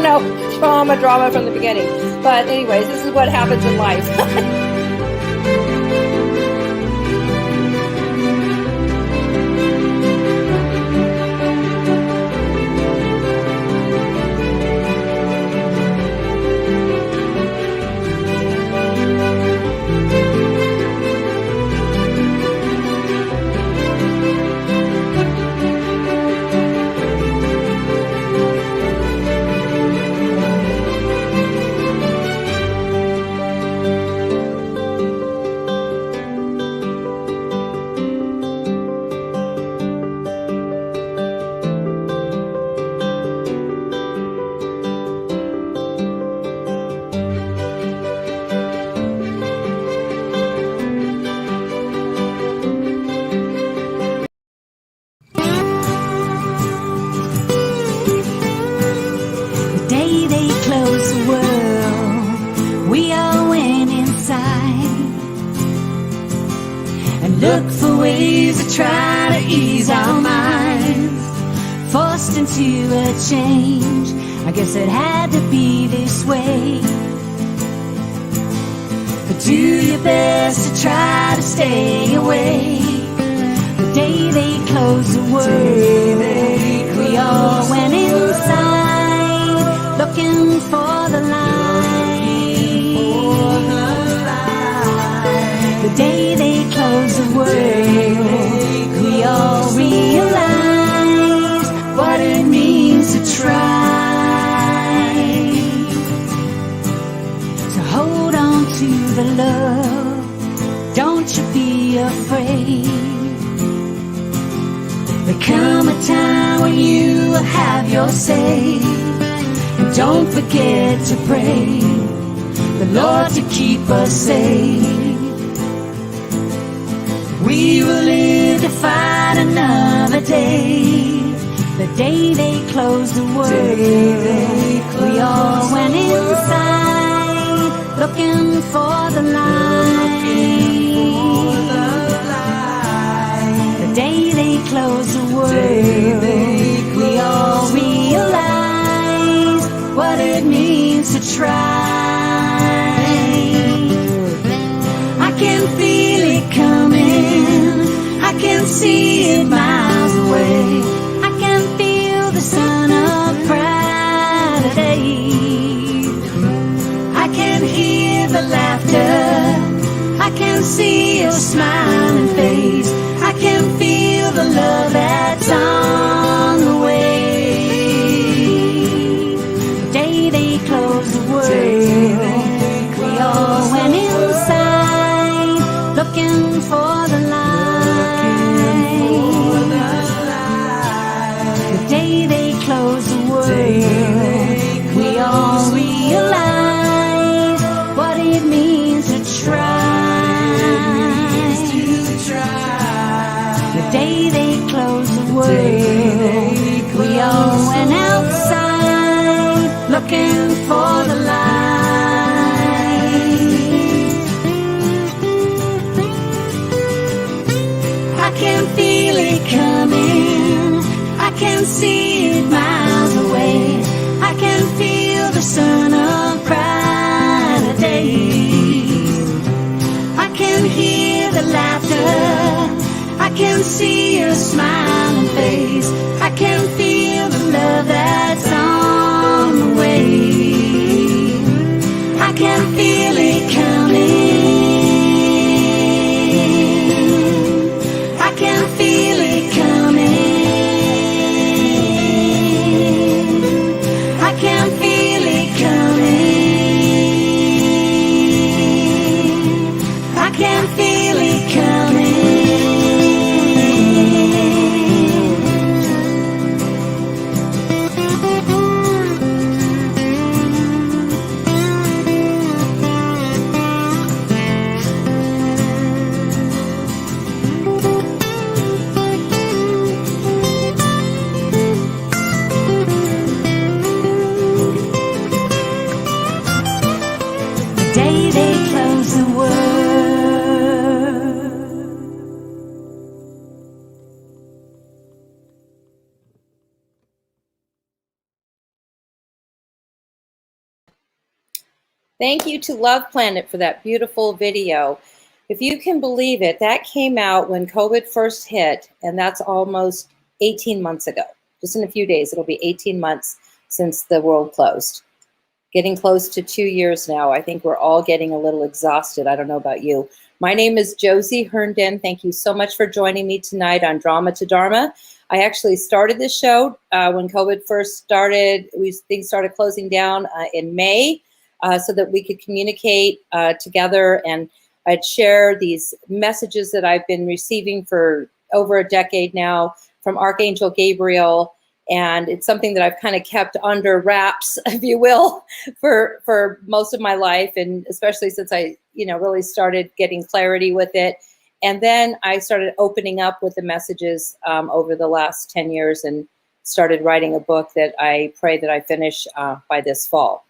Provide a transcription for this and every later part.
don't know. Drama from the beginning. But anyways, this is what happens in life. Look for ways to try to ease our minds, forced into a change. I guess it had to be this way. But do your best to try to stay away. The day they closed the world, we all went inside, looking for the light. The day they closed the world, we all realized what it means to try. So hold on to the love, don't you be afraid. There come a time when you will have your say, and don't forget to pray the Lord to keep us safe. We will live to fight another day. The day they closed the world, we all went inside, looking for the light. The day they closed the world, we all realized what it means to try. I can feel it coming, I can see it miles away. I can feel the sun of pride today. I can hear the laughter, I can see your smiling face. I can feel the love that's on the way. The day they closed the world, we all went inside, looking for the light. The day they closed the world, we all realized what it means to try. The day they closed the world, we all went outside, looking for the light. I can feel it coming, I can see it miles away. I can feel the sun of pride today. I can hear the laughter, I can see your smiling face. I can feel the love that's on the way. I can feel it coming, I can feel it coming. I can feel it coming, I can feel it coming. Thank you to Love Planet for that beautiful video. If you can believe it, that came out when COVID first hit, and that's almost 18 months ago. Just in a few days, it'll be 18 months since the world closed. Getting close to 2 years now. I think we're all getting a little exhausted. I don't know about you. My name is Josie Herndon. Thank you so much for joining me tonight on Drama to Dharma. I actually started this show when COVID first started. Things started closing down in May so that we could communicate together, and I'd share these messages that I've been receiving for over a decade now from Archangel Gabriel. And it's something that I've kind of kept under wraps, if you will, for most of my life, and especially since I, really started getting clarity with it. And then I started opening up with the messages over the last 10 years and started writing a book that I pray that I finish by this fall.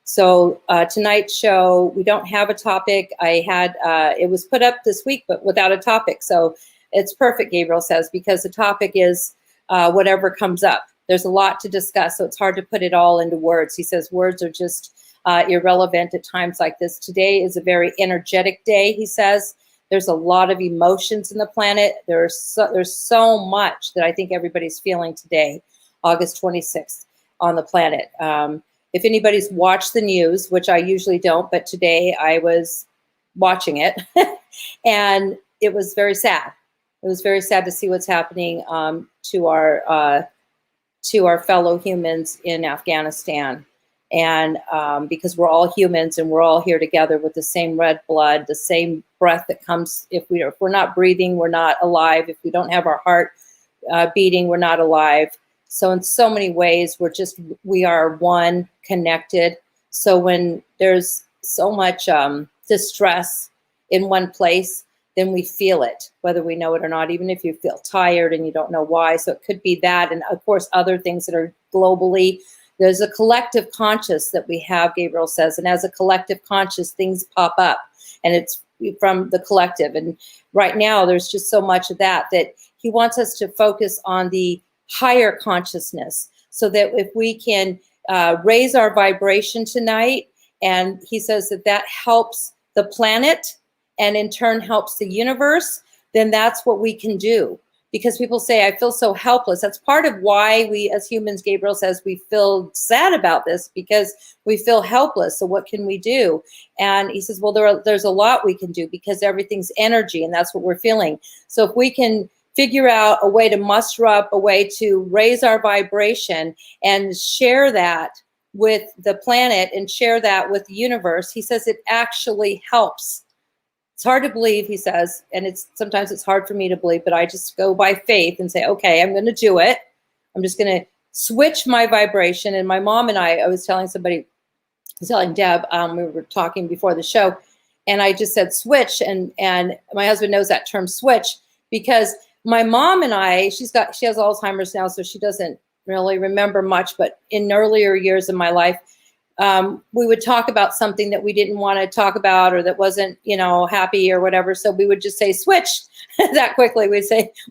So tonight's show, we don't have a topic. It was put up this week, but without a topic. So it's perfect, Gabriel says, because the topic is whatever comes up. There's a lot to discuss, so it's hard to put it all into words. He says words are just irrelevant at times like this. Today is a very energetic day, he says. There's a lot of emotions in the planet. There's so much that I think everybody's feeling today, August 26th, on the planet. If anybody's watched the news, which I usually don't, but today I was watching it, and it was very sad. It was very sad to see what's happening to our fellow humans in Afghanistan, and because we're all humans and we're all here together with the same red blood, the same breath that comes. If we're not breathing, we're not alive. If we don't have our heart beating, we're not alive. So in so many ways, we are one, connected. So when there's so much distress in one place, then we feel it, whether we know it or not, even if you feel tired and you don't know why. So it could be that. And of course, other things that are globally. There's a collective conscious that we have, Gabriel says. And as a collective conscious, things pop up. And it's from the collective. And right now, there's just so much of that he wants us to focus on the higher consciousness, so that if we can raise our vibration tonight, and he says that helps the planet, and in turn helps the universe, then that's what we can do. Because people say, I feel so helpless. That's part of why we as humans, Gabriel says, we feel sad about this, because we feel helpless. So what can we do? And he says, well, there's a lot we can do, because everything's energy, and that's what we're feeling. So if we can figure out a way to muster up, a way to raise our vibration and share that with the planet and share that with the universe, he says it actually helps. It's hard to believe, he says, and sometimes it's hard for me to believe, but I just go by faith and say, okay, I'm going to do it. I'm just going to switch my vibration. And my mom and I was telling Deb, we were talking before the show, and I just said switch, and my husband knows that term switch, because my mom and I, she has Alzheimer's now, so she doesn't really remember much, but in earlier years of my life, we would talk about something that we didn't want to talk about, or that wasn't, happy or whatever. So we would just say switch that quickly. We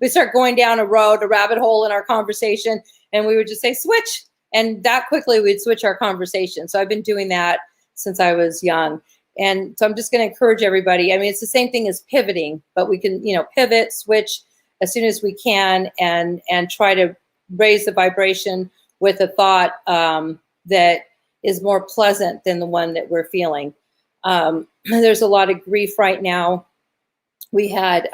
start going down a rabbit hole in our conversation, and we would just say switch. And that quickly we'd switch our conversation. So I've been doing that since I was young. And so I'm just going to encourage everybody. I mean, it's the same thing as pivoting, but we can, pivot, switch as soon as we can, and try to raise the vibration with a thought that is more pleasant than the one that we're feeling. There's a lot of grief right now. We had,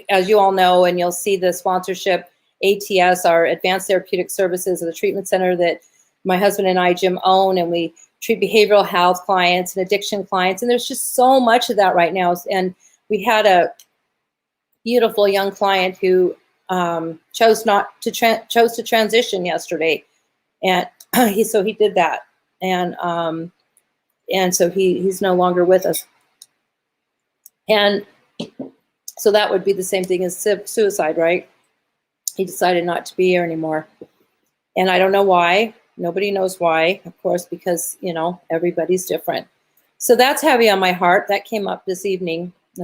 as you all know, and you'll see the sponsorship, ATS, our Advanced Therapeutic Services, the treatment center that my husband and I, Jim, own, and we treat behavioral health clients and addiction clients. And there's just so much of that right now. And we had a beautiful young client who chose to transition yesterday. And so he did that, and so he's no longer with us, and so that would be the same thing as suicide, right? He decided not to be here anymore, and I don't know why. Nobody knows why, of course, because everybody's different. So that's heavy on my heart. That came up this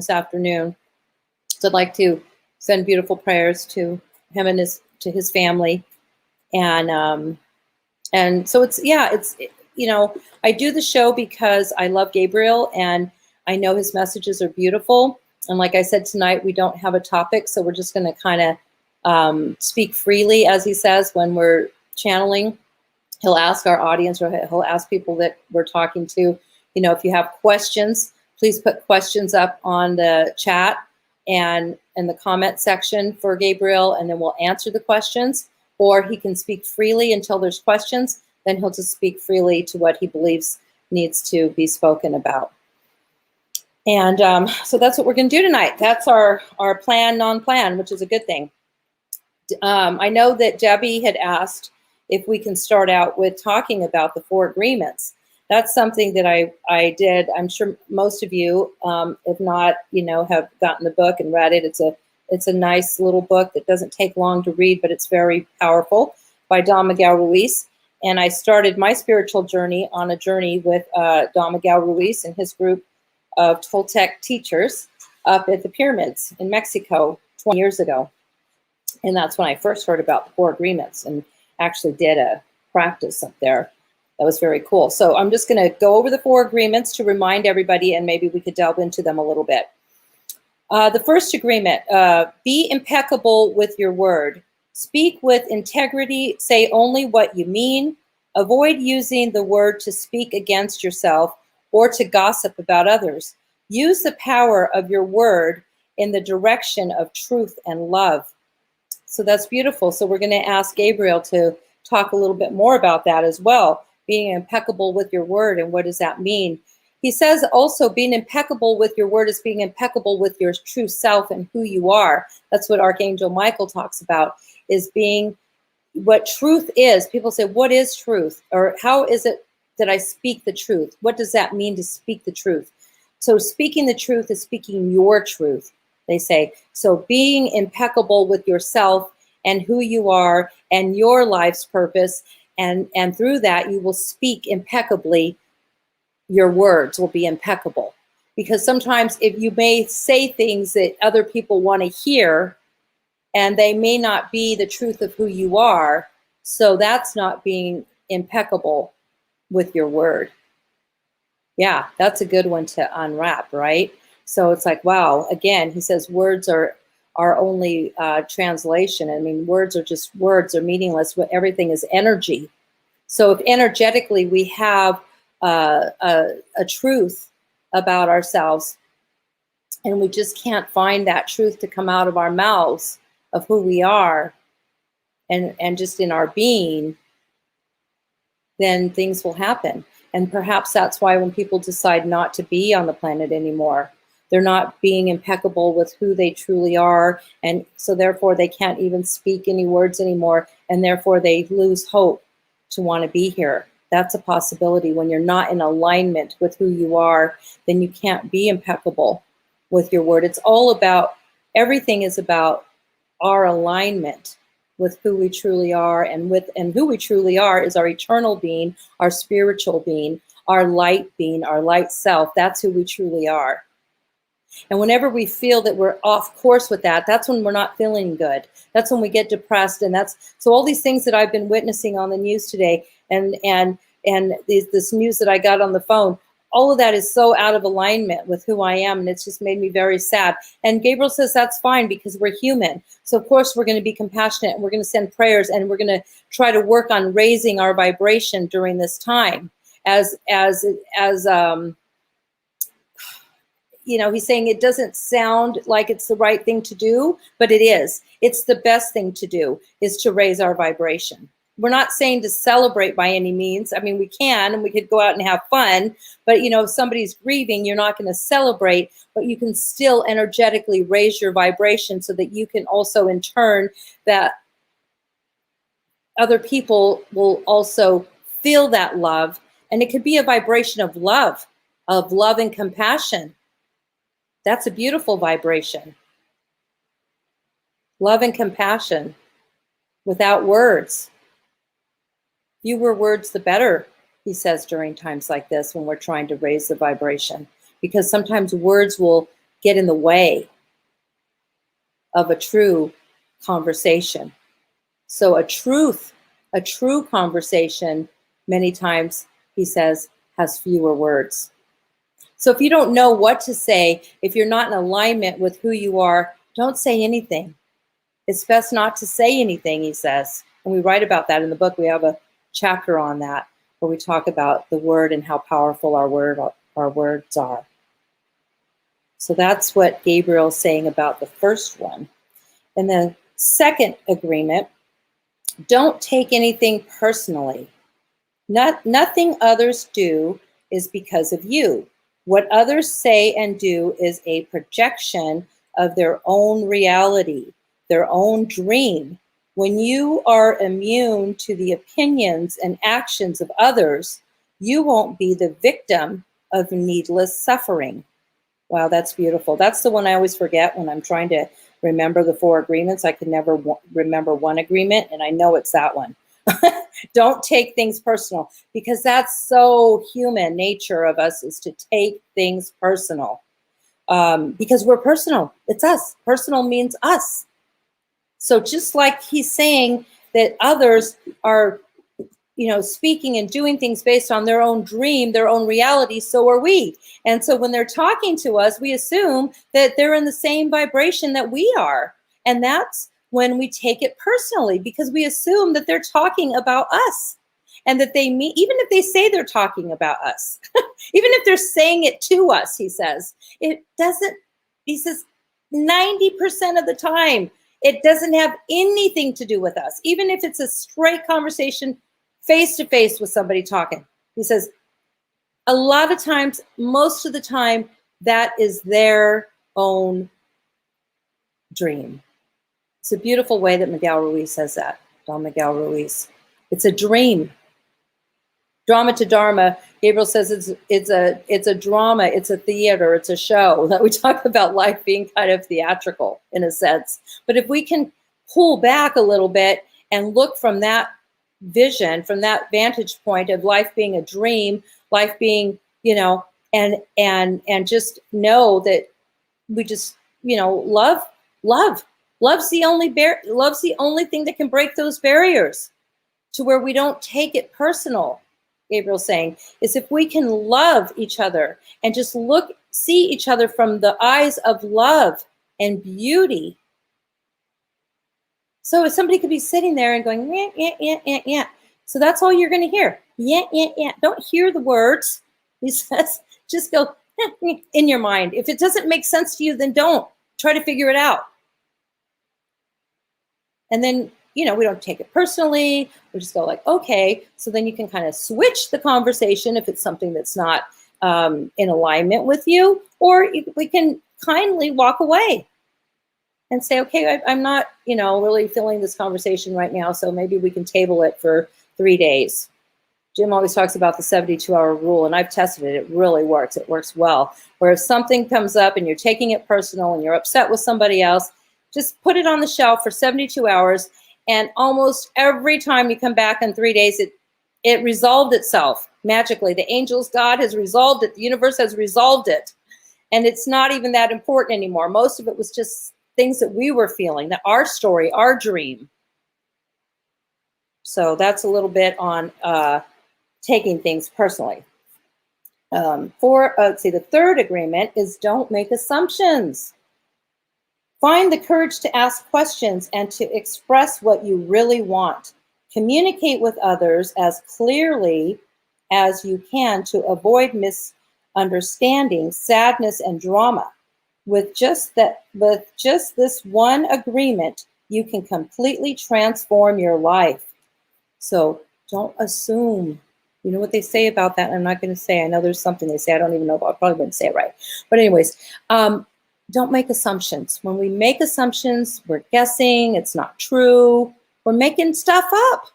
afternoon. So I'd like to send beautiful prayers to him and to his family, and so it's I do the show because I love Gabriel and I know his messages are beautiful. And like I said tonight, we don't have a topic, so we're just going to kind of speak freely, as he says, when we're channeling. He'll ask our audience, or he'll ask people that we're talking to, if you have questions, please put questions up on the chat and in the comment section for Gabriel, and then we'll answer the questions. Or he can speak freely until there's questions. Then he'll just speak freely to what he believes needs to be spoken about. And so that's what we're going to do tonight. That's our plan, non-plan, which is a good thing. I know that Debbie had asked if we can start out with talking about the 4 agreements. That's something that I did. I'm sure most of you, if not, have gotten the book and read it. It's a nice little book that doesn't take long to read, but it's very powerful, by Don Miguel Ruiz. And I started my spiritual journey on a journey with Don Miguel Ruiz and his group of Toltec teachers up at the pyramids in Mexico 20 years ago. And that's when I first heard about the 4 agreements and actually did a practice up there. That was very cool. So I'm just going to go over the 4 agreements to remind everybody, and maybe we could delve into them a little bit. The first agreement, be impeccable with your word. Speak with integrity. Say only what you mean. Avoid using the word to speak against yourself or to gossip about others. Use the power of your word in the direction of truth and love. So that's beautiful. So we're going to ask Gabriel to talk a little bit more about that as well, being impeccable with your word, and what does that mean? He says also being impeccable with your word is being impeccable with your true self and who you are. That's what Archangel Michael talks about, is being what truth is. People say, what is truth? Or how is it that I speak the truth? What does that mean to speak the truth? So speaking the truth is speaking your truth, they say. So being impeccable with yourself and who you are and your life's purpose, and through that you will speak impeccably. Your words will be impeccable, because sometimes if you may say things that other people want to hear, and they may not be the truth of who you are, so that's not being impeccable with your word. Yeah, that's a good one to unwrap, right? So it's like, wow, again, he says words are only translation. I mean, words are just words, are meaningless. Everything is energy. So if energetically we have a truth about ourselves, and we just can't find that truth to come out of our mouths of who we are and just in our being, then things will happen. And perhaps that's why when people decide not to be on the planet anymore, they're not being impeccable with who they truly are. And so therefore they can't even speak any words anymore. And therefore they lose hope to want to be here. That's a possibility. When you're not in alignment with who you are, then you can't be impeccable with your word. It's all about, everything is about our alignment with who we truly are, and who we truly are is our eternal being, our spiritual being, our light being, our light self. That's who we truly are. And whenever we feel that we're off course with that, that's when we're not feeling good. That's when we get depressed. And so all these things that I've been witnessing on the news today, and this news that I got on the phone, all of that is so out of alignment with who I am, and it's just made me very sad. And Gabriel says that's fine, because we're human. So of course we're going to be compassionate, and we're going to send prayers, and we're going to try to work on raising our vibration during this time. As he's saying it doesn't sound like it's the right thing to do, but it is. It's the best thing to do, is to raise our vibration. We're not saying to celebrate by any means. I mean, we can, and we could go out and have fun, but if somebody's grieving, you're not going to celebrate, but you can still energetically raise your vibration so that you can also, in turn, that other people will also feel that love. And it could be a vibration of love and compassion. That's a beautiful vibration. Love and compassion without words. Fewer words, the better, he says, during times like this, when we're trying to raise the vibration, because sometimes words will get in the way of a true conversation. So a true conversation many times he says, has fewer words. So if you don't know what to say, if you're not in alignment with who you are, don't say anything. It's best not to say anything, he says. And we write about that in the book. We have a chapter on that where we talk about the word and how powerful our words are. So that's what Gabriel's saying about the first one. And the second agreement, don't take anything personally. Nothing others do is because of you. What others say and do is a projection of their own reality, their own dream. When you are immune to the opinions and actions of others, you won't be the victim of needless suffering. Wow, that's beautiful. That's the one I always forget when I'm trying to remember the 4 agreements. I can never remember one agreement, and I know it's that one. Don't take things personal, because that's so human nature of us, is to take things personal. Because we're personal. It's us. Personal means us. So just like he's saying that others are, speaking and doing things based on their own dream, their own reality, so are we. And so when they're talking to us, we assume that they're in the same vibration that we are. And that's when we take it personally, because we assume that they're talking about us, and that they mean, even if they say they're talking about us, even if they're saying it to us, he says, it doesn't, he says 90% of the time, it doesn't have anything to do with us. Even if it's a straight conversation face to face with somebody talking, he says, a lot of times, most of the time, that is their own dream. It's a beautiful way that Miguel Ruiz says that, Don Miguel Ruiz. It's a dream. Drama to Dharma, Gabriel says it's a drama, it's a theater, it's a show. That we talk about life being kind of theatrical in a sense. But if we can pull back a little bit and look from that vision, from that vantage point of life being a dream, life being, and just know that we just, love. Love's the only thing that can break those barriers to where we don't take it personal. Gabriel's saying is, if we can love each other and just see each other from the eyes of love and beauty. So if somebody could be sitting there and going, yeah, yeah, yeah, yeah, yeah. So that's all you're going to hear. Yeah, yeah, yeah. Don't hear the words. He says, just go in your mind. If it doesn't make sense to you, then don't. Try to figure it out. And then, we don't take it personally. We just go like, okay. So then you can kind of switch the conversation if it's something that's not in alignment with you, or we can kindly walk away and say, okay, I'm not, really feeling this conversation right now. So maybe we can table it for 3 days. Jim always talks about the 72-hour rule, and I've tested it. It really works. It works well. Where if something comes up and you're taking it personal and you're upset with somebody else, just put it on the shelf for 72 hours. And almost every time you come back in 3 days, it resolved itself magically. The angels, God has resolved it. The universe has resolved it. And it's not even that important anymore. Most of it was just things that we were feeling, that our story, our dream. So that's a little bit on taking things personally. The third agreement is don't make assumptions. Find the courage to ask questions and to express what you really want. Communicate with others as clearly as you can to avoid misunderstanding, sadness, and drama. With just this one agreement, you can completely transform your life. So don't assume. You know what they say about that? I'm not going to say. I know there's something they say. I don't even know. I probably wouldn't say it right. But anyways, don't make assumptions. When we make assumptions, we're guessing. It's not true. We're making stuff up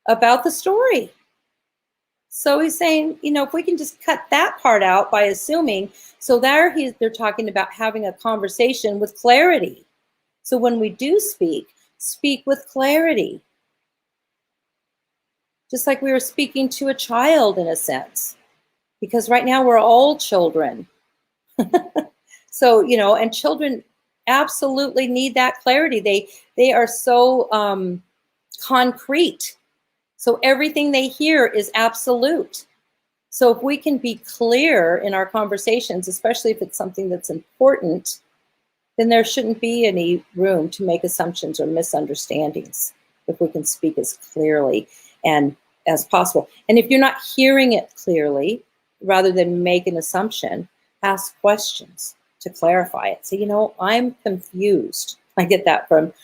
about the story. So he's saying, if we can just cut that part out by assuming. So they're talking about having a conversation with clarity. So when we do speak with clarity. Just like we were speaking to a child in a sense. Because right now we're all children. So, and children absolutely need that clarity. They are so concrete. So everything they hear is absolute. So if we can be clear in our conversations, especially if it's something that's important, then there shouldn't be any room to make assumptions or misunderstandings if we can speak as clearly and as possible. And if you're not hearing it clearly, rather than make an assumption, ask questions to clarify it. Say, I'm confused. I get that from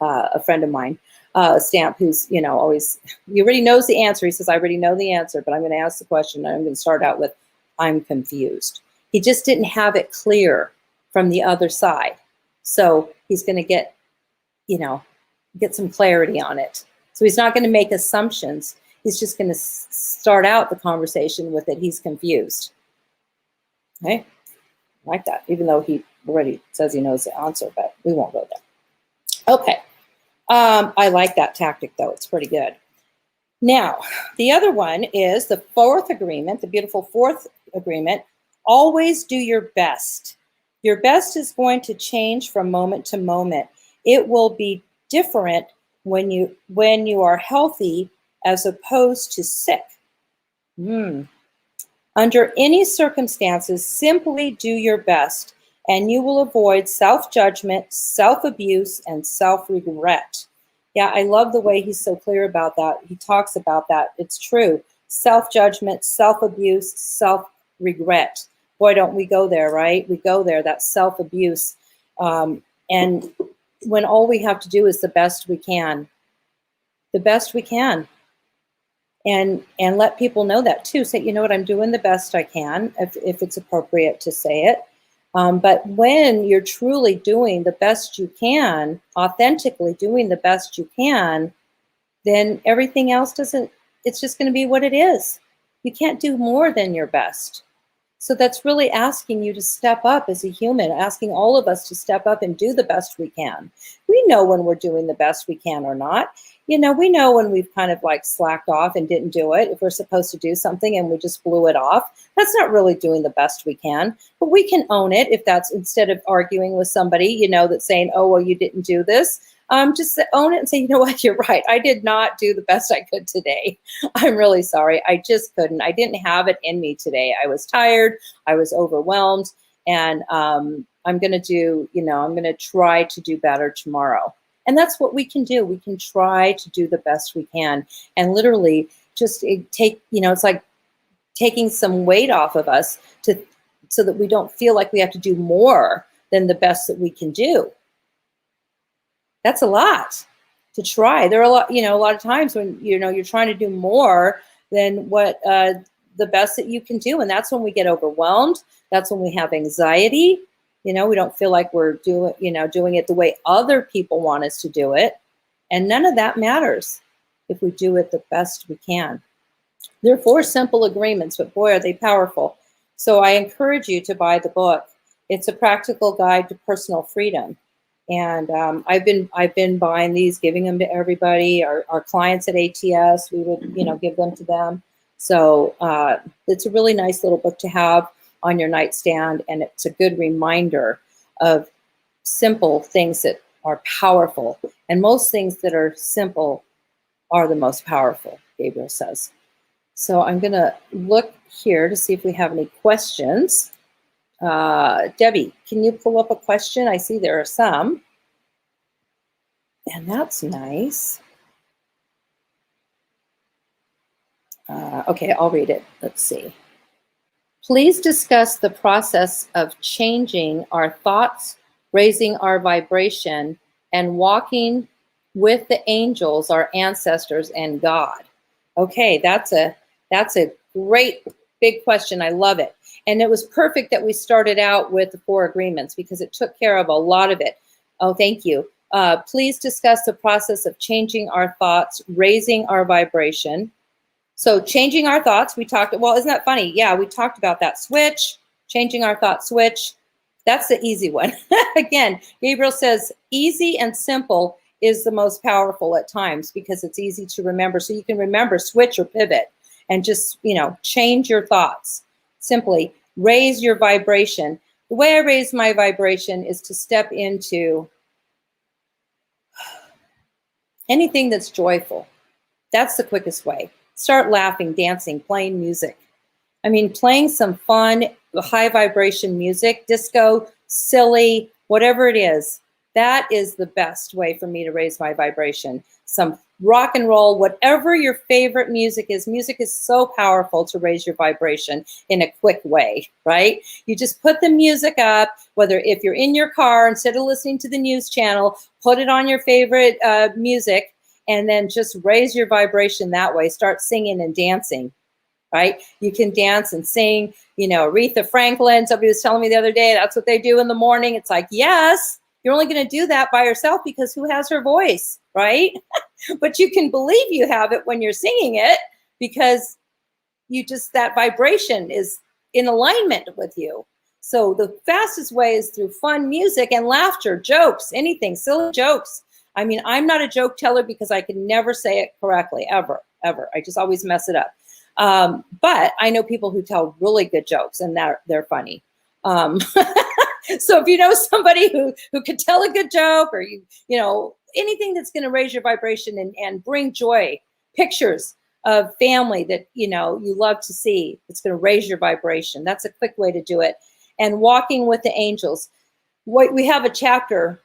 a friend of mine, Stamp, who's, always, he already knows the answer. He says, I already know the answer, but I'm going to ask the question. And I'm going to start out with, I'm confused. He just didn't have it clear from the other side. So he's going to get some clarity on it. So he's not going to make assumptions. He's just going to start out the conversation with it. He's confused. Okay, like that, even though he already says he knows the answer, but we won't go there. Okay, I like that tactic, though. It's pretty good. Now, the other one is the fourth agreement, the beautiful fourth agreement. Always do your best. Your best is going to change from moment to moment. It will be different when you are healthy as opposed to sick. Under any circumstances, simply do your best, and you will avoid self-judgment, self-abuse, and self-regret. Yeah, I love the way he's so clear about that. He talks about that. It's true. Self-judgment, self-abuse, self-regret. Boy, don't we go there, right? We go there, that self-abuse. And when all we have to do is the best we can. The best we can. And let people know that too. Say, you know what, I'm doing the best I can, if it's appropriate to say it. But when you're truly doing the best you can, authentically doing the best you can, then everything else it's just going to be what it is. You can't do more than your best. So that's really asking you to step up as a human, asking all of us to step up and do the best we can. We know when we're doing the best we can or not. We know when we've kind of like slacked off and didn't do it. If we're supposed to do something and we just blew it off, that's not really doing the best we can. But we can own it if that's, instead of arguing with somebody, that's saying, oh, well, you didn't do this. Just own it and say, you know what, you're right. I did not do the best I could today. I'm really sorry. I just couldn't. I didn't have it in me today. I was tired. I was overwhelmed. And I'm going to try to do better tomorrow. And that's what we can do. We can try to do the best we can. And literally just take, it's like taking some weight off of us so that we don't feel like we have to do more than the best that we can do. That's a lot to try. There are a lot of times when, you're trying to do more than what the best that you can do. And that's when we get overwhelmed. That's when we have anxiety. We don't feel like we're doing it the way other people want us to do it. And none of that matters if we do it the best we can. There are 4 simple agreements, but boy, are they powerful. So I encourage you to buy the book. It's a practical guide to personal freedom. And I've been buying these, giving them to everybody. Our clients at ATS, we would give them to them. So it's a really nice little book to have on your nightstand, and it's a good reminder of simple things that are powerful. And most things that are simple are the most powerful, Gabriel says. So I'm going to look here to see if we have any questions. Debbie, can you pull up a question? I see there are some. And that's nice. Okay, I'll read it. Let's see. Please discuss the process of changing our thoughts, raising our vibration, and walking with the angels, our ancestors, and God. Okay, that's a great big question. I love it. And it was perfect that we started out with the 4 agreements because it took care of a lot of it. Oh, thank you. Please discuss the process of changing our thoughts, raising our vibration. So changing our thoughts, we talked, well, isn't that funny? Yeah, we talked about that switch, changing our thought switch. That's the easy one. Again, Gabriel says easy and simple is the most powerful at times because it's easy to remember. So you can remember switch or pivot and just, change your thoughts. Simply raise your vibration. The way I raise my vibration is to step into anything that's joyful. That's the quickest way. Start laughing, dancing, playing music. I mean, playing some fun, high vibration music, disco, silly, whatever it is, that is the best way for me to raise my vibration. Some rock and roll, whatever your favorite music is so powerful to raise your vibration in a quick way, right? You just put the music up, whether if you're in your car, instead of listening to the news channel, put it on your favorite music, and then just raise your vibration that way. Start singing and dancing, right? You can dance and sing, you know, Aretha Franklin. Somebody was telling me the other day, that's what they do in the morning. It's like, yes, you're only going to do that by yourself because who has her voice, right? But you can believe you have it when you're singing it because you just, that vibration is in alignment with you. So the fastest way is through fun music and laughter, jokes, anything, silly jokes. I mean, I'm not a joke teller because I can never say it correctly, ever. I just always mess it up. But I know people who tell really good jokes and they're funny. So if you know somebody who could tell a good joke, or you know, anything that's going to raise your vibration and bring joy, pictures of family that, you know, you love to see, it's going to raise your vibration. That's a quick way to do it. And walking with the angels. We have a chapter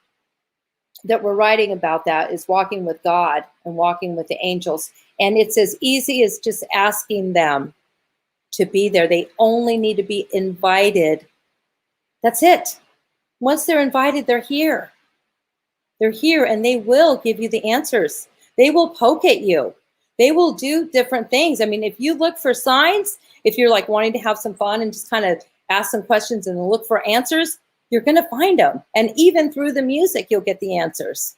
that we're writing about that, is walking with God and walking with the angels. And it's as easy as just asking them to be there. They only need to be invited. That's it. Once they're invited, they're here. They're here, and they will give you the answers. They will poke at you. They will do different things. I mean, if you look for signs, if you're like wanting to have some fun and just kind of ask some questions and look for answers, you're going to find them. And even through the music, you'll get the answers.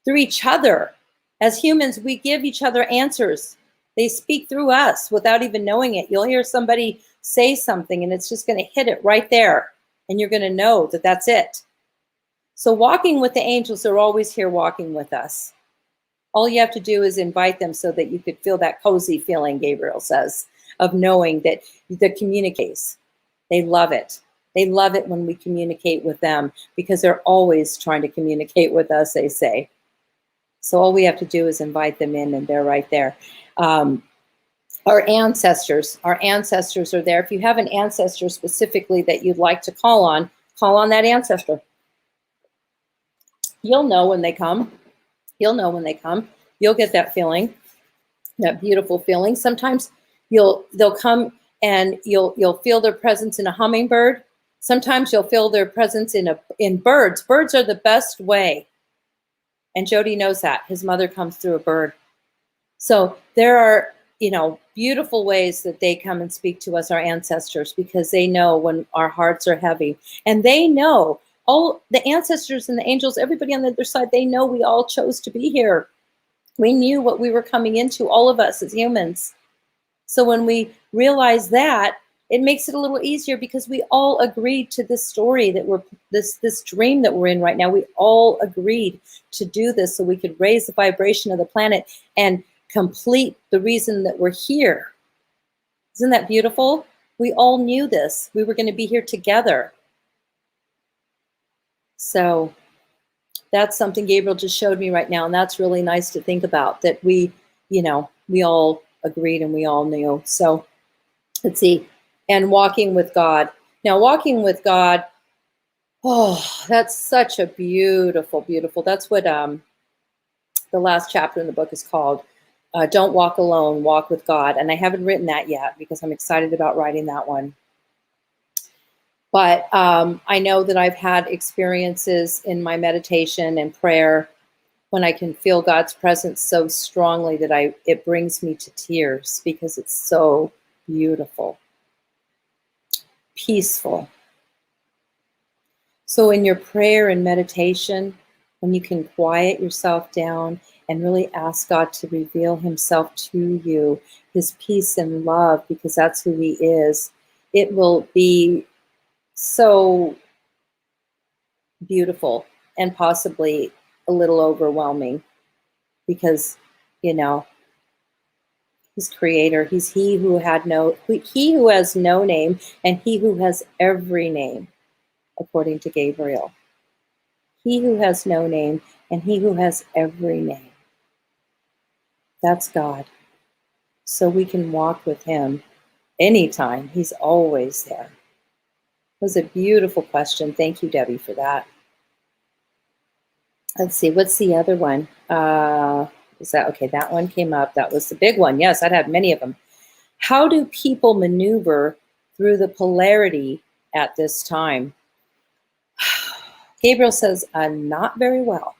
Through each other. As humans, we give each other answers. They speak through us without even knowing it. You'll hear somebody say something and it's just going to hit it right there. And you're going to know that that's it. So walking with the angels are always here walking with us. All you have to do is invite them so that you could feel that cozy feeling, Gabriel says, of knowing that communicates. They love it. They love it when we communicate with them because they're always trying to communicate with us, they say. So all we have to do is invite them in and they're right there. Our ancestors are there. If you have an ancestor specifically that you'd like to call on that ancestor. You'll know when they come. You'll know when they come. You'll get that feeling, that beautiful feeling. Sometimes they'll come and you'll feel their presence in a hummingbird. Sometimes you'll feel their presence in birds. Birds are the best way. And Jody knows that. His mother comes through a bird. So there are, you know, beautiful ways that they come and speak to us, our ancestors, because they know when our hearts are heavy. And they know, all the ancestors and the angels, everybody on the other side, they know we all chose to be here. We knew what we were coming into, all of us as humans. So when we realize that, it makes it a little easier because we all agreed to this story that this dream that we're in right now. We all agreed to do this so we could raise the vibration of the planet and complete the reason that we're here. Isn't that beautiful? We all knew this. We were going to be here together. So that's something Gabriel just showed me right now. And that's really nice to think about, that we all agreed and we all knew. So let's see. And walking with God. Now, walking with God, oh, that's such a beautiful, beautiful. That's what the last chapter in the book is called. Don't walk alone, walk with God. And I haven't written that yet because I'm excited about writing that one. But I know that I've had experiences in my meditation and prayer when I can feel God's presence so strongly that it brings me to tears because it's so beautiful. Peaceful. So in your prayer and meditation, when you can quiet yourself down and really ask God to reveal himself to you, his peace and love, because that's who he is, it will be so beautiful and possibly a little overwhelming because, you know, he's creator. He's he who has no name and he who has every name, according to Gabriel. He who has no name and he who has every name. That's God. So we can walk with him Anytime. He's always there. It was a beautiful question. Thank you, Debbie, for that. Let's see. What's the other one? Is that okay? That one came up. That was the big one. Yes, I'd had many of them. How do people maneuver through the polarity at this time? Gabriel says, not very well.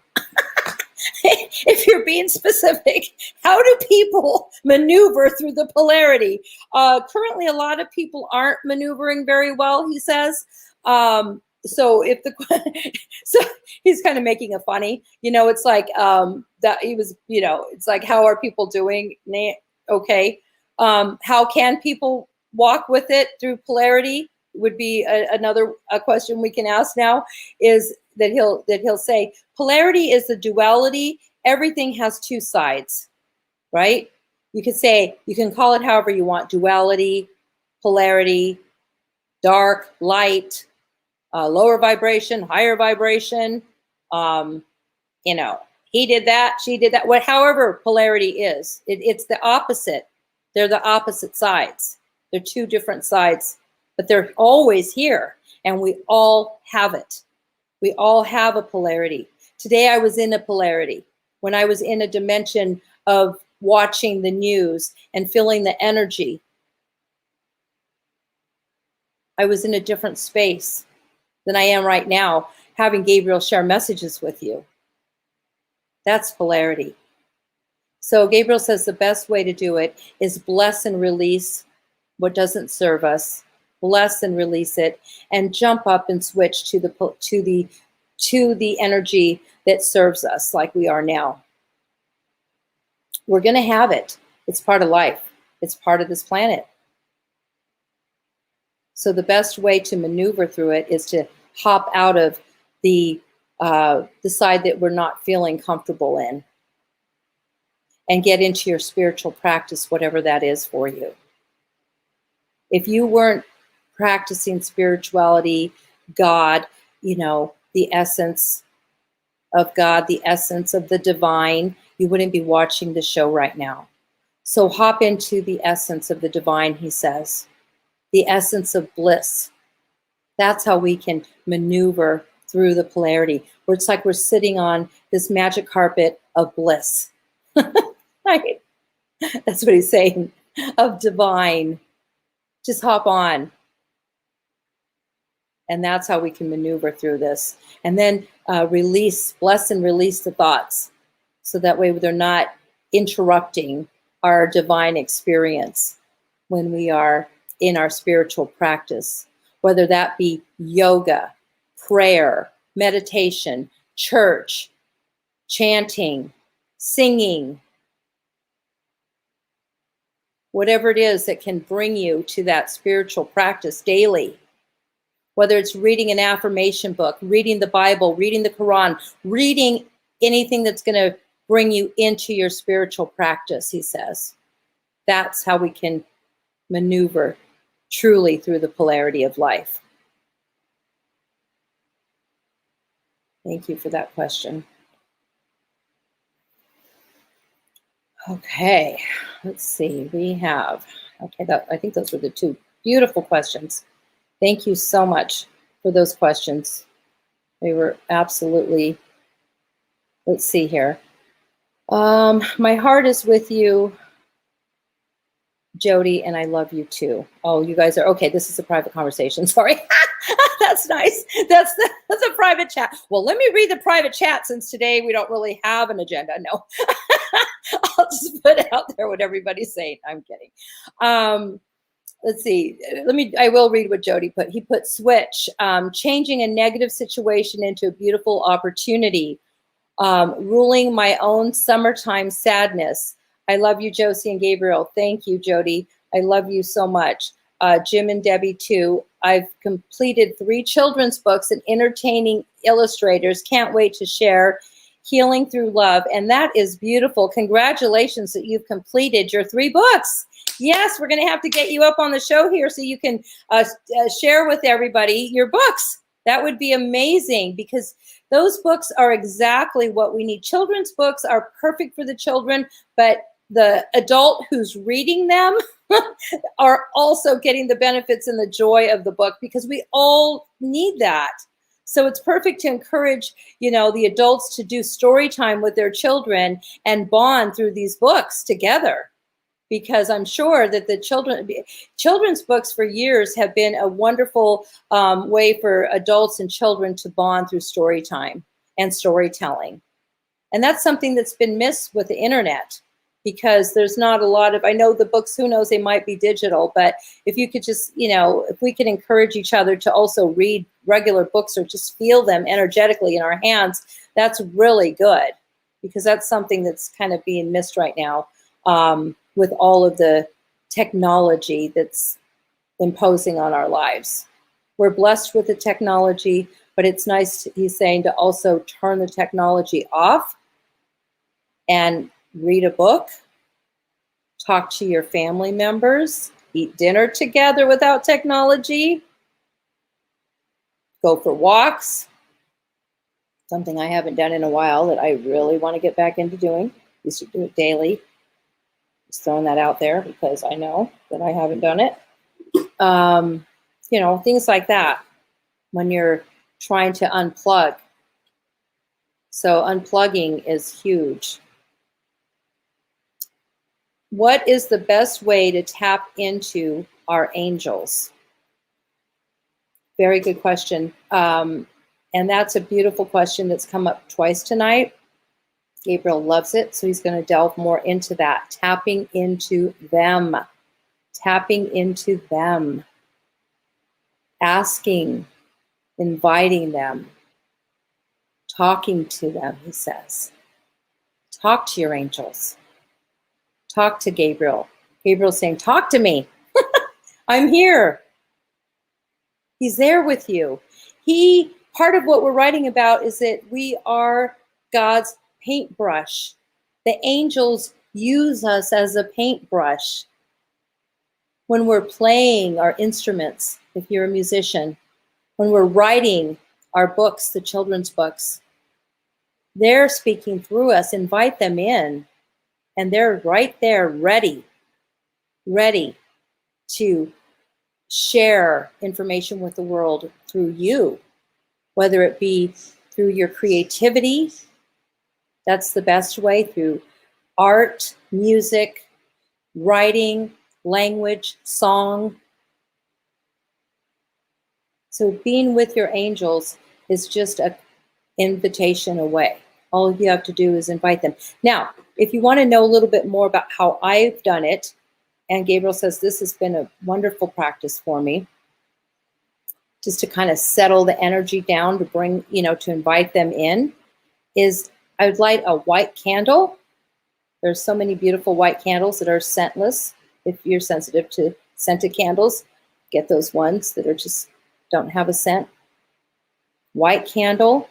If you're being specific, how do people maneuver through the polarity? Currently, a lot of people aren't maneuvering very well, he says. So if so he's kind of making a funny, it's like that he was, it's like, how are people doing? Okay. How can people walk with it through polarity would be another question we can ask now, is that he'll say polarity is the duality. Everything has two sides, right? You can call it however you want: duality, polarity, dark, light, lower vibration, higher vibration. He did that, she did that. However polarity is, it's the opposite. They're the opposite sides. They're two different sides, but they're always here, and we all have it. We all have a polarity. Today I was in a polarity when I was in a dimension of watching the news and feeling the energy. I was in a different space than I am right now, having Gabriel share messages with you. That's polarity. So Gabriel says the best way to do it is bless and release what doesn't serve us. Bless and release it, and jump up and switch to the energy that serves us, like we are now. We're going to have it. It's part of life. It's part of this planet. So the best way to maneuver through it is to hop out of the side that we're not feeling comfortable in, and get into your spiritual practice, whatever that is for you. If you weren't practicing spirituality, God, the essence of God, the essence of the divine, you wouldn't be watching the show right now. So hop into the essence of the divine, he says, the essence of bliss. That's how we can maneuver through the polarity, where it's like we're sitting on this magic carpet of bliss. Right? That's what he's saying, of divine. Just hop on. And that's how we can maneuver through this. And then bless and release the thoughts. So that way they're not interrupting our divine experience when we are in our spiritual practice. Whether that be yoga, prayer, meditation, church, chanting, singing, whatever it is that can bring you to that spiritual practice daily. Whether it's reading an affirmation book, reading the Bible, reading the Quran, reading anything that's going to bring you into your spiritual practice, he says. That's how we can maneuver truly through the polarity of life. Thank you for that question. Okay, let's see. I think those were the two beautiful questions. Thank you so much for those questions. They were absolutely, let's see here. My heart is with you, Jody, and I love you too. Oh, you guys are, okay, this is a private conversation, sorry. That's nice. That's a private chat. Well, let me read the private chat since today we don't really have an agenda. No, I'll just put out there what everybody's saying. I'm kidding. Let's see. I will read what Jody put. He put switch, changing a negative situation into a beautiful opportunity, ruling my own summertime sadness. I love you, Josie and Gabriel. Thank you, Jody. I love you so much. Jim and Debbie too. I've completed 3 children's books and entertaining illustrators. Can't wait to share. Healing Through Love. And that is beautiful. Congratulations that you've completed your 3 books. Yes, we're going to have to get you up on the show here so you can share with everybody your books. That would be amazing, because those books are exactly what we need. Children's books are perfect for the children, but the adult who's reading them are also getting the benefits and the joy of the book, because we all need that. So it's perfect to encourage, the adults to do story time with their children and bond through these books together. Because I'm sure that the children's books for years have been a wonderful way for adults and children to bond through story time and storytelling. And that's something that's been missed with the internet, because there's not a lot of, I know the books, who knows, they might be digital, but if you could just, if we could encourage each other to also read regular books or just feel them energetically in our hands, that's really good, because that's something that's kind of being missed right now with all of the technology that's imposing on our lives. We're blessed with the technology, but it's nice, he's saying, to also turn the technology off and read a book, talk to your family members, eat dinner together without technology, go for walks, something I haven't done in a while that I really want to get back into doing. We should do it daily. Just throwing that out there because I know that I haven't done it. Things like that when you're trying to unplug. So unplugging is huge. What is the best way to tap into our angels? Very good question. And that's a beautiful question that's come up twice tonight. Gabriel loves it, so he's going to delve more into that. Tapping into them. Tapping into them. Asking, inviting them. Talking to them, he says. Talk to your angels. Talk to Gabriel. Gabriel's saying, talk to me. I'm here. He's there with you. Part of what we're writing about is that we are God's paintbrush. The angels use us as a paintbrush. When we're playing our instruments, if you're a musician, when we're writing our books, the children's books, they're speaking through us. Invite them in. And they're right there, ready to share information with the world through you, whether it be through your creativity. That's the best way, through art, music, writing, language, song. So being with your angels is just an invitation away. All you have to do is invite them. Now, if you want to know a little bit more about how I've done it, and Gabriel says this has been a wonderful practice for me, just to kind of settle the energy down, to bring, to invite them in, is I would light a white candle. There's so many beautiful white candles that are scentless. If you're sensitive to scented candles, get those ones that are just don't have a scent. White candle,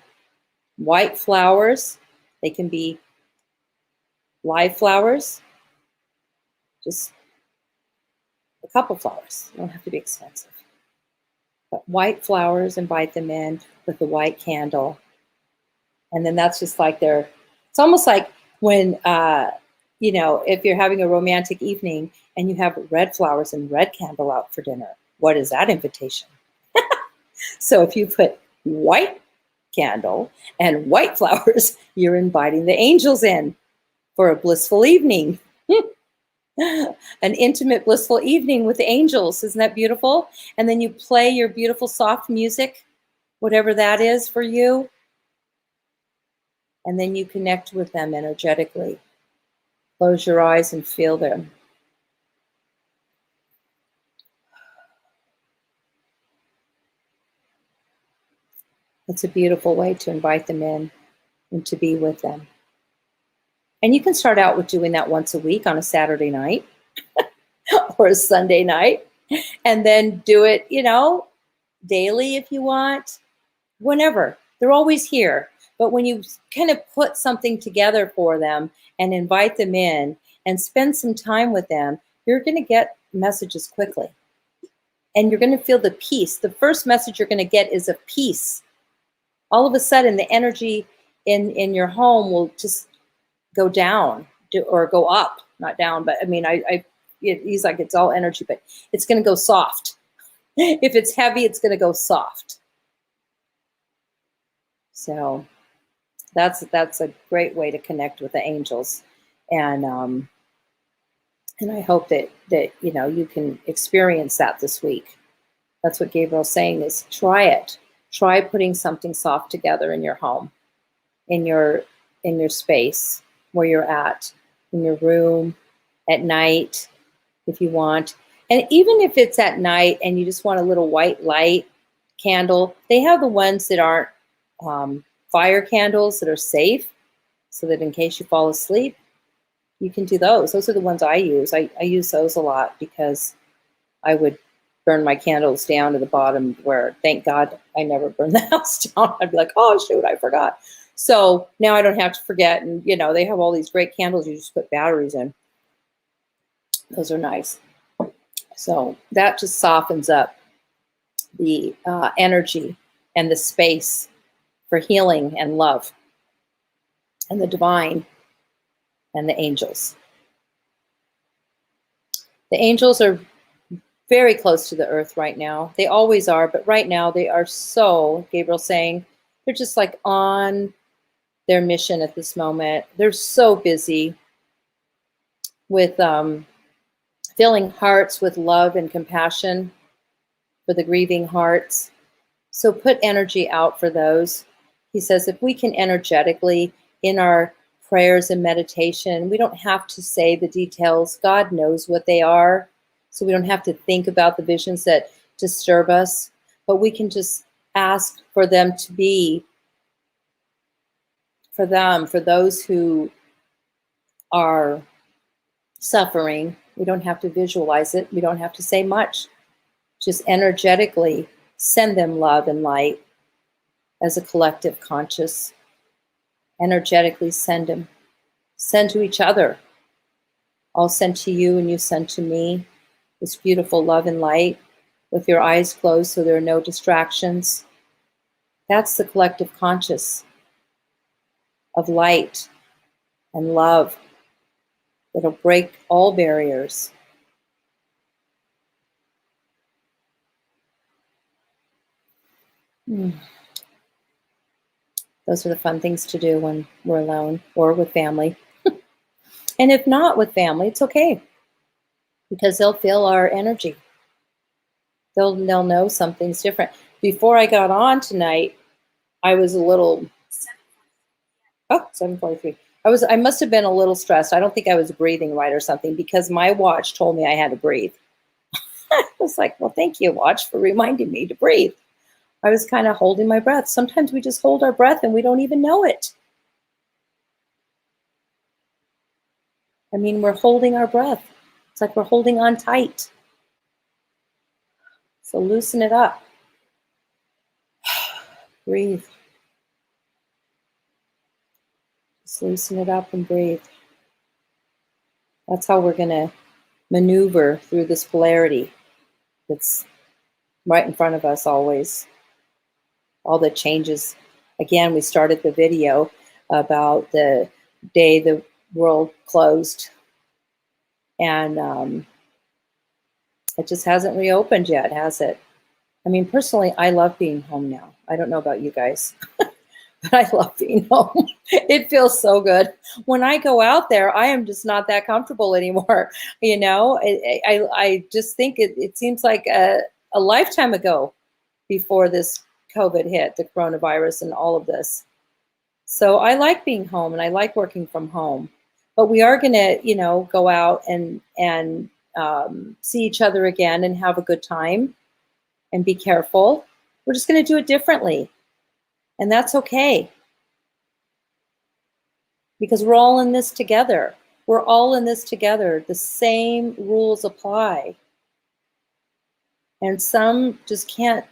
white flowers. They can be live flowers, just a couple flowers. They don't have to be expensive. But white flowers, invite them in with the white candle. And then that's just like it's almost like when, if you're having a romantic evening and you have red flowers and red candle out for dinner, what is that invitation? So if you put white candle and white flowers, you're inviting the angels in for a blissful evening. An intimate, blissful evening with the angels. Isn't that beautiful? And then you play your beautiful, soft music, whatever that is for you. And then you connect with them energetically. Close your eyes and feel them. It's a beautiful way to invite them in and to be with them. And you can start out with doing that once a week on a Saturday night or a Sunday night, and then do it, daily if you want, whenever. They're always here. But when you kind of put something together for them and invite them in and spend some time with them, you're going to get messages quickly. And you're going to feel the peace. The first message you're going to get is of peace. All of a sudden, the energy in your home will just go down or go up, not down. But I mean, he's like, it's all energy, but it's going to go soft. If it's heavy, it's going to go soft. So that's a great way to connect with the angels, and I hope that you know, you can experience that this week. That's what Gabriel's saying, is try it. Try putting something soft together in your home, in your space where you're at, in your room, at night, if you want. And even if it's at night and you just want a little white light candle, they have the ones that aren't fire candles, that are safe, so that in case you fall asleep, you can do those. Those are the ones I use. I use those a lot because I would burn my candles down to the bottom, where, thank God, I never burned the house down. I'd be like, oh shoot, I forgot. So now I don't have to forget. And you know, they have all these great candles you just put batteries in. Those are nice. So that just softens up the energy and the space for healing and love and the divine and the angels. The angels are very close to the earth right now. They always are, but right now they are so, Gabriel's saying, they're just like on their mission at this moment. They're so busy with filling hearts with love and compassion for the grieving hearts. So put energy out for those. He says if we can energetically, in our prayers and meditation, we don't have to say the details. God knows what they are. So we don't have to think about the visions that disturb us, but we can just ask for them to be, for those who are suffering. We don't have to visualize it. We don't have to say much. Just energetically send them love and light as a collective conscious. Energetically send them. Send to each other. I'll send to you and you send to me this beautiful love and light with your eyes closed so there are no distractions. That's the collective conscious of light and love that'll break all barriers. Those are the fun things to do when we're alone or with family. And if not with family, it's okay, because they'll feel our energy. They'll know something's different. Before I got on tonight, I was a little, 7:43. I must have been a little stressed. I don't think I was breathing right or something, because my watch told me I had to breathe. I was like, well, thank you, watch, for reminding me to breathe. I was kind of holding my breath. Sometimes we just hold our breath and we don't even know it. I mean, we're holding our breath. It's like we're holding on tight. So loosen it up. Breathe. Just loosen it up and breathe. That's how we're going to maneuver through this polarity that's right in front of us always. All the changes. Again, we started the video about the day the world closed, and it just hasn't reopened yet, has it? I mean, personally, I love being home now. I don't know about you guys, but I love being home. It feels so good. When I go out there, I am just not that comfortable anymore. You know, I just think it seems like a lifetime ago before this COVID hit, the coronavirus and all of this. So I like being home and I like working from home, but we are going to, you know, go out and see each other again and have a good time and be careful. We're just going to do it differently. And that's okay. Because we're all in this together. We're all in this together. The same rules apply. And some just can't,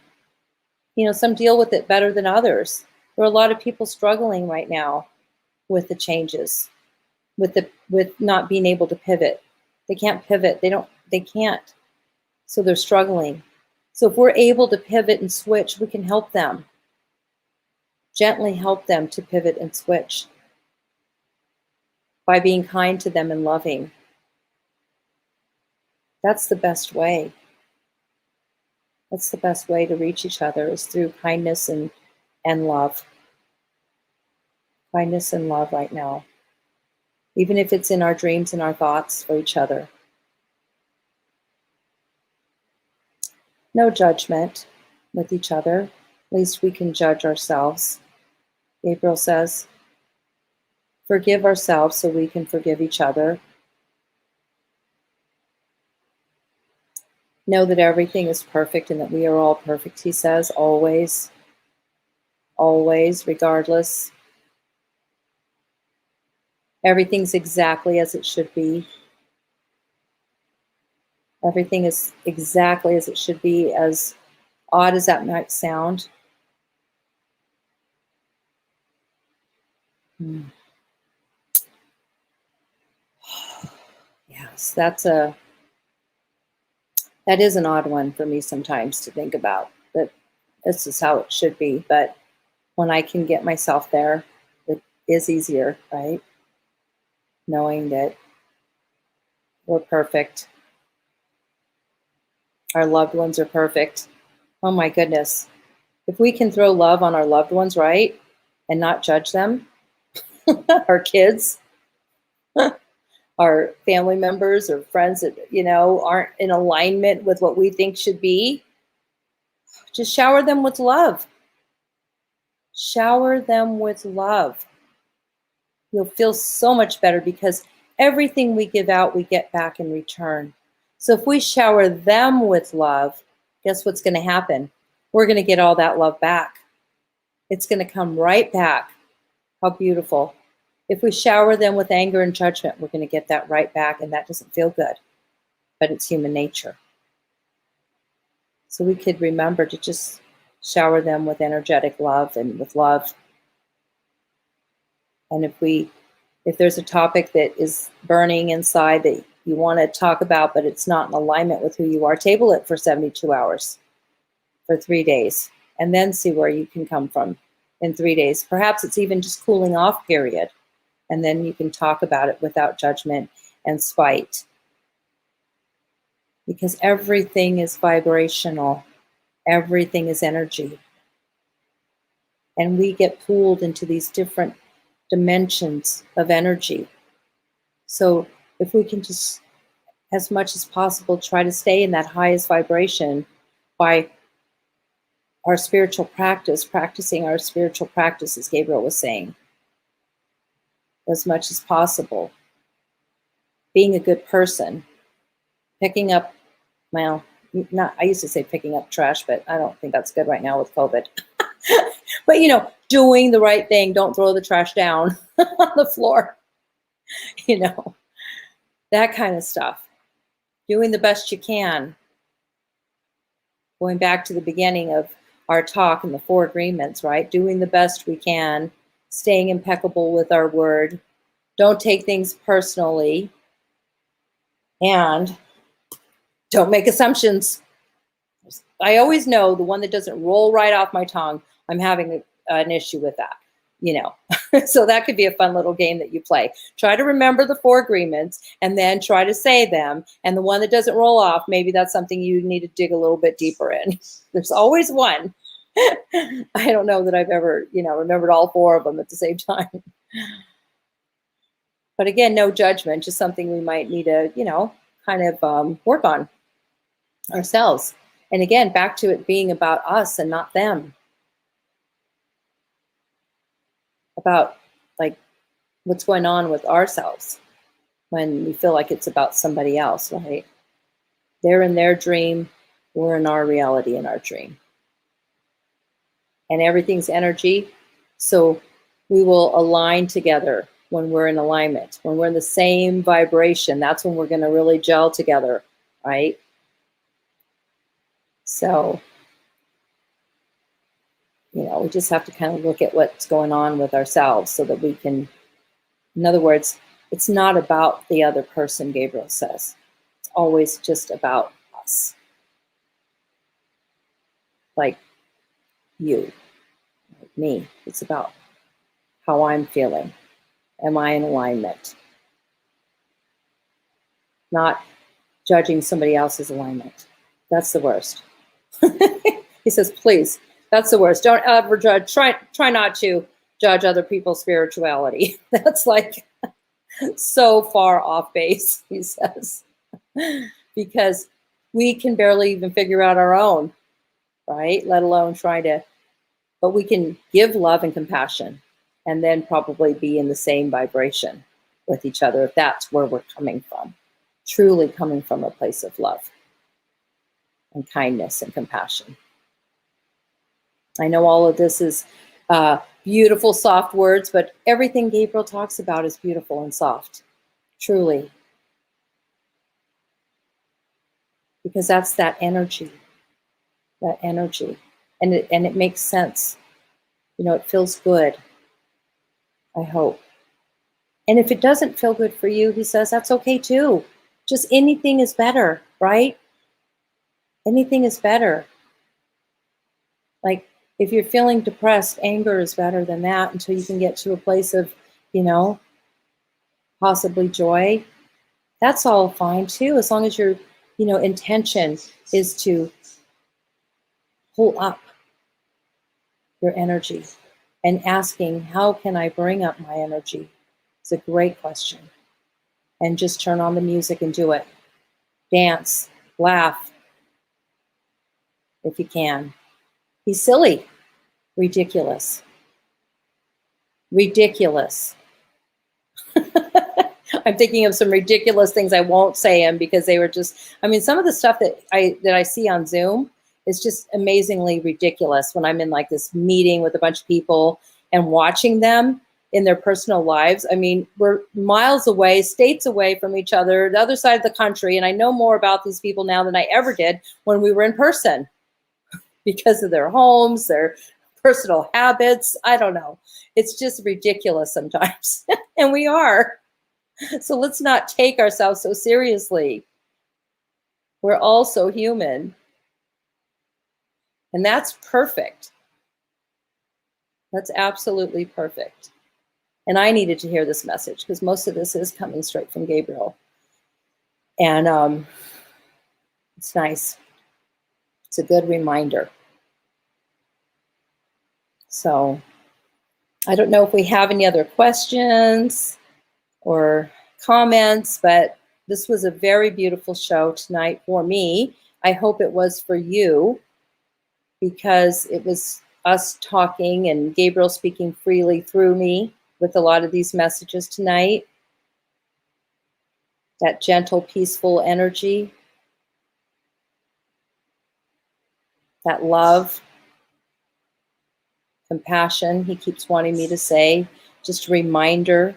you know, some deal with it better than others. There are a lot of people struggling right now with the changes, with not being able to pivot. They can't pivot. They can't. So they're struggling. So if we're able to pivot and switch, we can help them. Gently help them to pivot and switch. by being kind to them and loving. That's the best way. That's the best way to reach each other, is through kindness and love. Kindness and love right now. Even if it's in our dreams and our thoughts for each other. No judgment with each other. At least we can judge ourselves. Gabriel says, forgive ourselves so we can forgive each other. Know that everything is perfect and that we are all perfect, he says, always. Always, regardless. Everything's exactly as it should be. Everything is exactly as it should be, as odd as that might sound. Yes, that is an odd one for me sometimes to think about, that this is how it should be. But when I can get myself there, it is easier, right? Knowing that we're perfect. Our loved ones are perfect. Oh my goodness. If we can throw love on our loved ones, right? And not judge them, our kids, our family members or friends that, aren't in alignment with what we think should be, just shower them with love. Shower them with love. You'll feel so much better, because everything we give out, we get back in return. So if we shower them with love, guess what's going to happen? We're going to get all that love back. It's going to come right back. How beautiful. If we shower them with anger and judgment, we're going to get that right back, and that doesn't feel good. But it's human nature. So we could remember to just shower them with energetic love and with love. And if there's a topic that is burning inside that you want to talk about, but it's not in alignment with who you are, table it for 72 hours, for 3 days, and then see where you can come from in 3 days. Perhaps it's even just cooling off period. And then you can talk about it without judgment and spite. Because everything is vibrational. Everything is energy. And we get pulled into these different dimensions of energy. So if we can just, as much as possible, try to stay in that highest vibration by our spiritual practice, practicing our spiritual practice, as Gabriel was saying, as much as possible. Being a good person, picking up, I used to say picking up trash, but I don't think that's good right now with COVID. But, doing the right thing. Don't throw the trash down on the floor. That kind of stuff. Doing the best you can. Going back to the beginning of our talk and the 4 agreements, right? Doing the best we can, staying impeccable with our word. Don't take things personally. And don't make assumptions. I always know the one that doesn't roll right off my tongue, I'm having an issue with that, So that could be a fun little game that you play. Try to remember the 4 agreements and then try to say them. And the one that doesn't roll off, maybe that's something you need to dig a little bit deeper in. There's always one. I don't know that I've ever, remembered all 4 of them at the same time. But again, no judgment, just something we might need to, kind of work on ourselves. And again, back to it being about us and not them. About what's going on with ourselves when we feel like it's about somebody else, right? They're in their dream, we're in our reality in our dream. And everything's energy, so we will align together when we're in alignment. When we're in the same vibration, that's when we're going to really gel together, right? So, we just have to kind of look at what's going on with ourselves so that we can, in other words, it's not about the other person, Gabriel says. It's always just about us. Like you, like me. It's about how I'm feeling. Am I in alignment? not judging somebody else's alignment. That's the worst. He says, please, that's the worst. Don't ever judge. Try not to judge other people's spirituality. That's like so far off base, he says, because we can barely even figure out our own, right? Let alone try to, but we can give love and compassion and then probably be in the same vibration with each other if that's where we're coming from, truly coming from a place of love and kindness and compassion. I know all of this is beautiful, soft words, but everything Gabriel talks about is beautiful and soft, truly. Because that's that energy. And it makes sense. You know, it feels good, I hope. And if it doesn't feel good for you, he says, that's okay too. Just anything is better, right? Anything is better. Like, if you're feeling depressed, anger is better than that until you can get to a place of, you know, possibly joy. That's all fine too, as long as your, you know, intention is to pull up your energy and asking, how can I bring up my energy? It's a great question. And just turn on the music and do it. Dance, laugh, if you can. Be silly. Ridiculous. Ridiculous. I'm thinking of some ridiculous things. I won't say them because they were just, I mean, some of the stuff that I see on Zoom is just amazingly ridiculous when I'm in like this meeting with a bunch of people and watching them in their personal lives. I mean, we're miles away, states away from each other, the other side of the country. And I know more about these people now than I ever did when we were in person because of their homes, their personal habits. I don't know. It's just ridiculous sometimes. And we are. So let's not take ourselves so seriously. We're all so human. And that's perfect. That's absolutely perfect. And I needed to hear this message because most of this is coming straight from Gabriel. And it's nice. It's a good reminder. So I don't know if we have any other questions or comments, but this was a very beautiful show tonight for me. I hope it was for you, because it was us talking and Gabriel speaking freely through me with a lot of these messages tonight. That gentle, peaceful energy. That love. Compassion, he keeps wanting me to say. Just a reminder.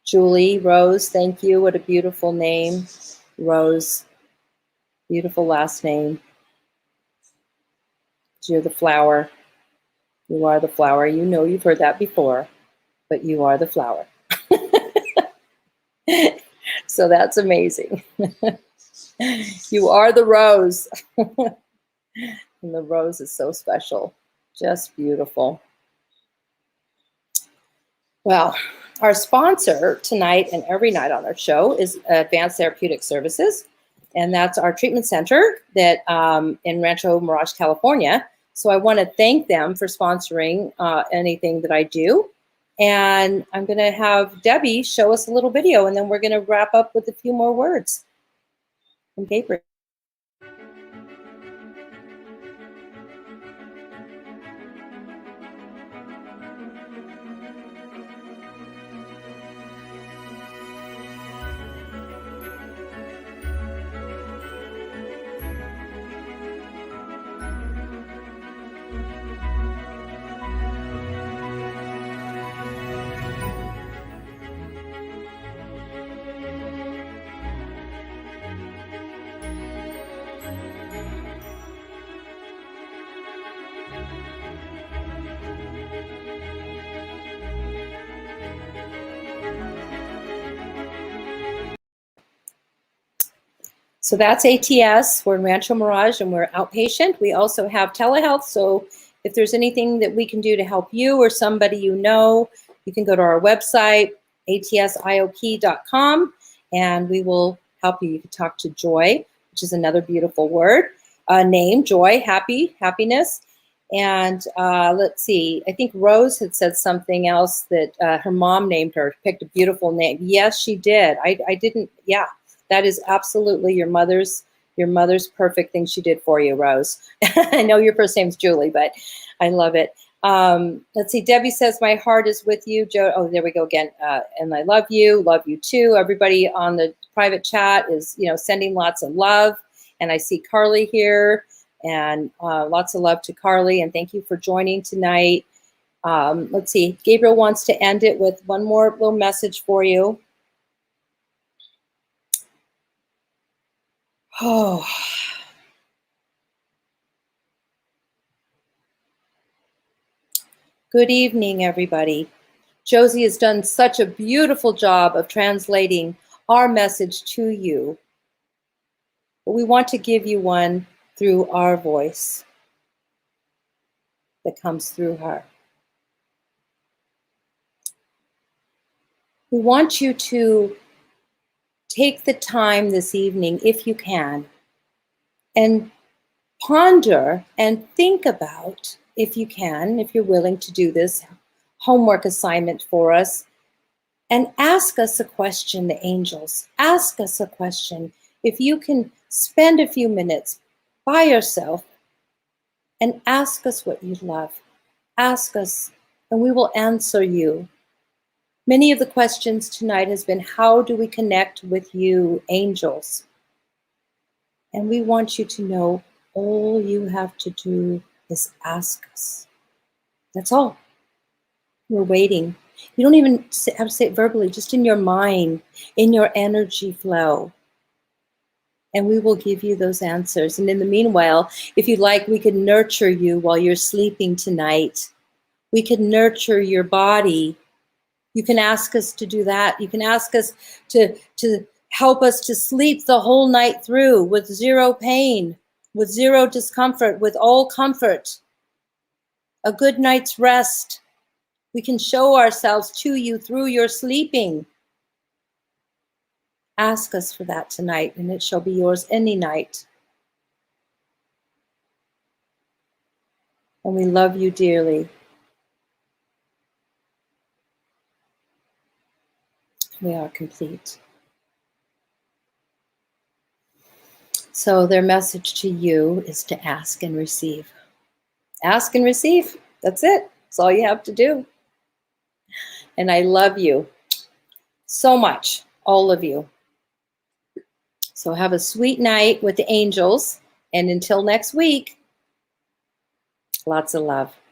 Julie, Rose, thank you. What a beautiful name. Rose. Beautiful last name. You're the flower. You are the flower. You know you've heard that before, but you are the flower. So that's amazing. You are the rose. And the rose is so special. Just beautiful. Well, our sponsor tonight and every night on our show is Advanced Therapeutic Services. And that's our treatment center that in Rancho Mirage, California. So I want to thank them for sponsoring anything that I do. And I'm going to have Debbie show us a little video, and then we're going to wrap up with a few more words from Gabriel. So that's ATS. We're in Rancho Mirage and we're outpatient. We also have telehealth. So if there's anything that we can do to help you or somebody you know, you can go to our website, atsiop.com, and we will help you. You can talk to Joy, which is another beautiful word. Name, Joy, happy, happiness. And let's see, I think Rose had said something else that her mom named her, picked a beautiful name. Yes, she did. I didn't, yeah, that is absolutely your mother's perfect thing she did for you, Rose. I know your first name's Julie, but I love it. Let's see, Debbie says, my heart is with you. Joe, oh, there we go again. And I love you too. Everybody on the private chat is, sending lots of love. And I see Carly here. And lots of love to Carly, and thank you for joining tonight. Let's see, Gabriel wants to end it with one more little message for you. Oh. Good evening, everybody. Josie has done such a beautiful job of translating our message to you, but we want to give you one through our voice that comes through her. We want you to take the time this evening, if you can, and ponder and think about, if you can, if you're willing to do this homework assignment for us, and ask us a question, the angels. Ask us a question. If you can spend a few minutes by yourself and ask us what you love. Ask us, and we will answer you. Many of the questions tonight has been, how do we connect with you, angels? And we want you to know all you have to do is ask us. That's all. We're waiting. You don't even have to say it verbally, just in your mind, in your energy flow. And we will give you those answers. And in the meanwhile, if you'd like, we could nurture you while you're sleeping tonight. We could nurture your body. You can ask us to do that. You can ask us to help us to sleep the whole night through with zero pain, with zero discomfort, with all comfort. A good night's rest. We can show ourselves to you through your sleeping. Ask us for that tonight, and it shall be yours any night. And we love you dearly. We are complete. So their message to you is to ask and receive. Ask and receive. That's it. That's all you have to do. And I love you so much, all of you. So have a sweet night with the angels. And until next week, lots of love.